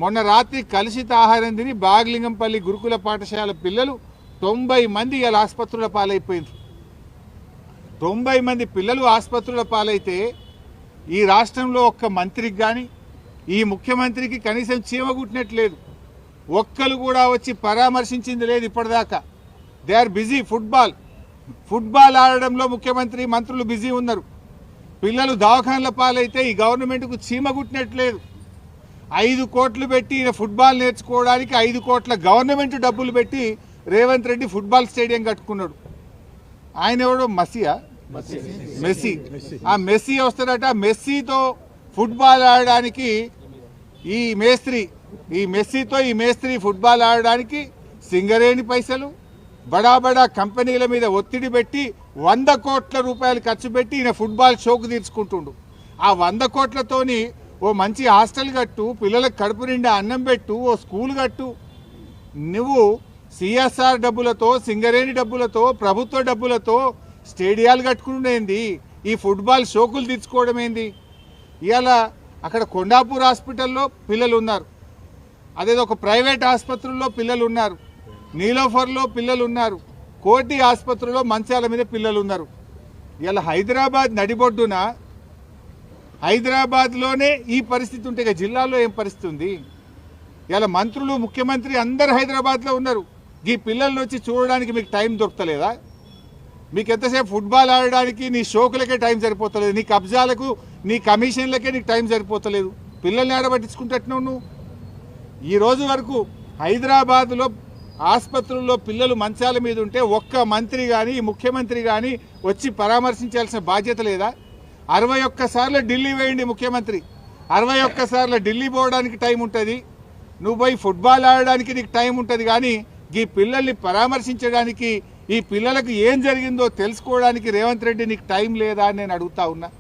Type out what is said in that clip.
మొన్న రాత్రి కలుషిత ఆహారం తిని బాగలింగంపల్లి గురుకుల పాఠశాల పిల్లలు 90 మంది ఇలా ఆసుపత్రుల పాలైపోయింది. 90 మంది పిల్లలు ఆసుపత్రుల పాలైతే ఈ రాష్ట్రంలో ఒక్క మంత్రికి కానీ ఈ ముఖ్యమంత్రికి కనీసం చీమగుట్టినట్లేదు. ఒక్కరు కూడా వచ్చి పరామర్శించింది లేదు ఇప్పటిదాకా. They are busy. ఫుట్బాల్ ఆడడంలో ముఖ్యమంత్రి మంత్రులు బిజీ ఉన్నారు. పిల్లలు దవాఖానల పాలైతే ఈ గవర్నమెంట్కు చీమగుట్టినట్లేదు. 5 కోట్లు పెట్టి ఫుట్బాల్ నేర్చుకోవడానికి 5 కోట్ల గవర్నమెంట్ డబ్బులు పెట్టి రేవంత్ రెడ్డి ఫుట్బాల్ స్టేడియం కట్టుకున్నాడు. ఆయన ఎవడో మెస్సీ. ఆ మెస్సీ వస్తాడట. మెస్సీతో ఫుట్బాల్ ఆడడానికి ఈ మేస్త్రి ఫుట్బాల్ ఆడడానికి సింగరేణి పైసలు బడా కంపెనీల మీద ఒత్తిడి పెట్టి 100 కోట్ల రూపాయలు ఖర్చు పెట్టి ఈయన ఫుట్బాల్ షోకు తీర్చుకుంటుండు. ఆ 100 కోట్లతోని ఓ మంచి హాస్టల్ కట్టు, పిల్లలకు కడుపు నిండా అన్నం పెట్టు, ఓ స్కూల్ కట్టు. నువ్వు సిఎస్ఆర్ డబ్బులతో, సింగరేణి డబ్బులతో, ప్రభుత్వ డబ్బులతో స్టేడియాలు కట్టుకునేంది, ఈ ఫుట్బాల్ షోకులు తీర్చుకోవడం ఏంది? ఇవాళ అక్కడ కొండాపూర్ హాస్పిటల్లో పిల్లలు ఉన్నారు, అదేదో ఒక ప్రైవేట్ ఆసుపత్రుల్లో పిల్లలు ఉన్నారు, నీలోఫర్లో పిల్లలు ఉన్నారు, కోటి ఆసుపత్రిలో మంచాల మీద పిల్లలు ఉన్నారు. ఇవాళ హైదరాబాద్ నడిబొడ్డున హైదరాబాద్లోనే ఈ పరిస్థితి ఉంటే ఇక జిల్లాలో ఏం పరిస్థితి ఉంది? ఇలా మంత్రులు, ముఖ్యమంత్రి అందరు హైదరాబాద్లో ఉన్నారు. ఈ పిల్లల్ని వచ్చి చూడడానికి మీకు టైం దొరకలేదా? మీకు ఎంతసేపు ఫుట్బాల్ ఆడడానికి నీ షోకులకే టైం సరిపోతలేదు, నీ కబ్జాలకు, నీ కమిషన్లకే నీకు టైం సరిపోతలేదు. పిల్లల్ని ఆడబట్టించుకుంటున్నావు నువ్వు. ఈ రోజు వరకు హైదరాబాద్లో ఆసుపత్రుల్లో పిల్లలు మంచాల మీద ఉంటే ఒక్క మంత్రి కానీ ముఖ్యమంత్రి కానీ వచ్చి పరామర్శించాల్సిన బాధ్యత లేదా? 61 సార్లు ఢిల్లీ వేయండి ముఖ్యమంత్రి. 61 సార్లు ఢిల్లీ పోవడానికి టైం ఉంటుంది, నువ్వు పోయి ఫుట్బాల్ ఆడడానికి నీకు టైం ఉంటుంది. కానీ ఈ పిల్లల్ని పరామర్శించడానికి, ఈ పిల్లలకు ఏం జరిగిందో తెలుసుకోవడానికి రేవంత్ రెడ్డి నీకు టైం లేదా అని నేను అడుగుతా ఉన్నా.